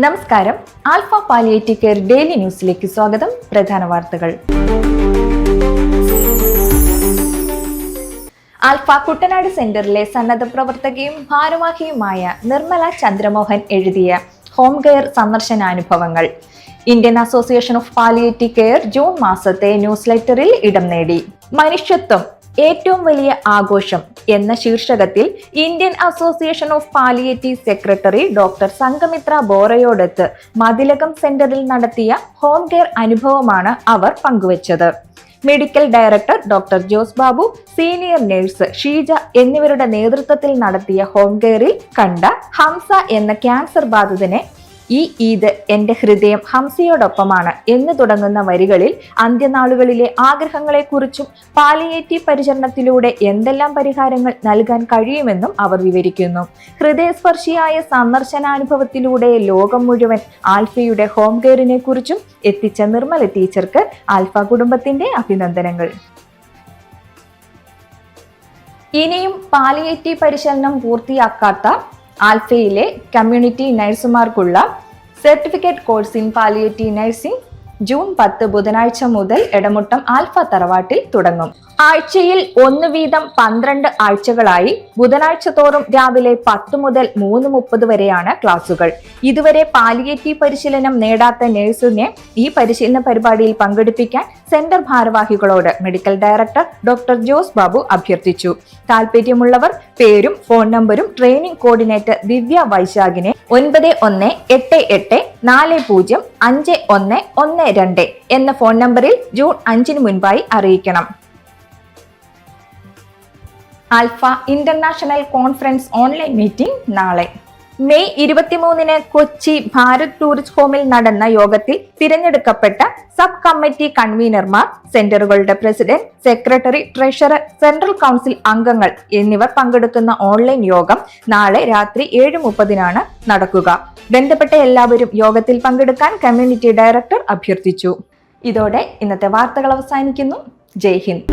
നമസ്കാരം. Alpha palliative care daily ന്യൂസിലേക്ക് സ്വാഗതം. പ്രധാന വാർത്തകൾ. ആൽഫ കുട്ടനാട് സെന്ററിലെ സന്നദ്ധ പ്രവർത്തകയും ഭാരവാഹിയുമായ നിർമ്മല ചന്ദ്രമോഹൻ എഴുതിയ ഹോം കെയർ സന്ദർശനാനുഭവങ്ങൾ Indian association of palliative care June മാസത്തെ ന്യൂസ് ലെറ്ററിൽ ഇടം നേടി. മനുഷ്യത്വം ഏറ്റവും വലിയ ആഘോഷം എന്ന ശീർഷകത്തിൽ Indian association of palliative secretary doctor Sanghamitra ബോറയോടൊത്ത് മതിലകം സെന്ററിൽ നടത്തിയ ഹോം കെയർ അനുഭവമാണ് അവർ പങ്കുവച്ചത്. Medical director doctor Jose Babu, senior nurse Sheeja എന്നിവരുടെ നേതൃത്വത്തിൽ നടത്തിയ ഹോം കെയറിൽ കണ്ട ഹംസ എന്ന ക്യാൻസർ ബാധിതനെ ഈ ഈദ് എന്റെ ഹൃദയം ഹംസയോടൊപ്പമാണ് എന്ന് തുടങ്ങുന്ന വരികളിൽ അന്ത്യനാളുകളിലെ ആഗ്രഹങ്ങളെക്കുറിച്ചും പാലിയേറ്റീവ് പരിചരണത്തിലൂടെ എന്തെല്ലാം പരിഹാരങ്ങൾ നൽകാൻ കഴിയുമെന്നും അവർ വിവരിക്കുന്നു. ഹൃദയസ്പർശിയായ സന്ദർശനാനുഭവത്തിലൂടെ ലോകം മുഴുവൻ ആൽഫയുടെ ഹോം കെയറിനെ കുറിച്ചും എത്തിച്ച നിർമ്മല ടീച്ചർക്ക് ആൽഫ കുടുംബത്തിന്റെ അഭിനന്ദനങ്ങൾ. ഇനിയും പാലിയേറ്റീവ് പരിശീലനം പൂർത്തിയാക്കാത്ത ആൽഫയിലെ കമ്മ്യൂണിറ്റി നഴ്സുമാർക്കുള്ള certificate course in palliative nursing June 10 ബുധനാഴ്ച മുതൽ എടമുട്ടം ആൽഫ തറവാട്ടിൽ തുടങ്ങും. ആഴ്ചയിൽ 1 വീതം 12 ആഴ്ചകളായി ബുധനാഴ്ച തോറും രാവിലെ 10 മുതൽ 3:30 വരെയാണ് ക്ലാസുകൾ. ഇതുവരെ പാലിയേറ്റീവ് പരിശീലനം നേടാത്ത നഴ്സിനെ ഈ പരിശീലന പരിപാടിയിൽ പങ്കെടുപ്പിക്കാൻ സെന്റർ ഭാരവാഹികളോട് medical director doctor Jose Babu അഭ്യർത്ഥിച്ചു. താല്പര്യമുള്ളവർ പേരും ഫോൺ നമ്പരും ട്രെയിനിംഗ് കോർഡിനേറ്റർ ദിവ്യ വൈശാഖിനെ 9188405112 എന്ന ഫോൺ നമ്പറിൽ ജൂൺ 5 മുൻപായി അറിയിക്കണം. Alpha international conference online meeting നാളെ മെയ് 23 കൊച്ചി ഭാരത് ടൂറിസ്റ്റ് ഹോമിൽ നടന്ന യോഗത്തിൽ തിരഞ്ഞെടുക്കപ്പെട്ട സബ് കമ്മിറ്റി കൺവീനർമാർ, സെന്ററുകളുടെ president, secretary, treasurer, central council അംഗങ്ങൾ എന്നിവർ പങ്കെടുക്കുന്ന ഓൺലൈൻ യോഗം നാളെ രാത്രി 7:30 നടക്കുക. ബന്ധപ്പെട്ട എല്ലാവരും യോഗത്തിൽ പങ്കെടുക്കാൻ കമ്മ്യൂണിറ്റി ഡയറക്ടർ അഭ്യർത്ഥിച്ചു. ഇതോടെ ഇന്നത്തെ വാർത്തകൾ അവസാനിക്കുന്നു. ജയ് ഹിന്ദ്.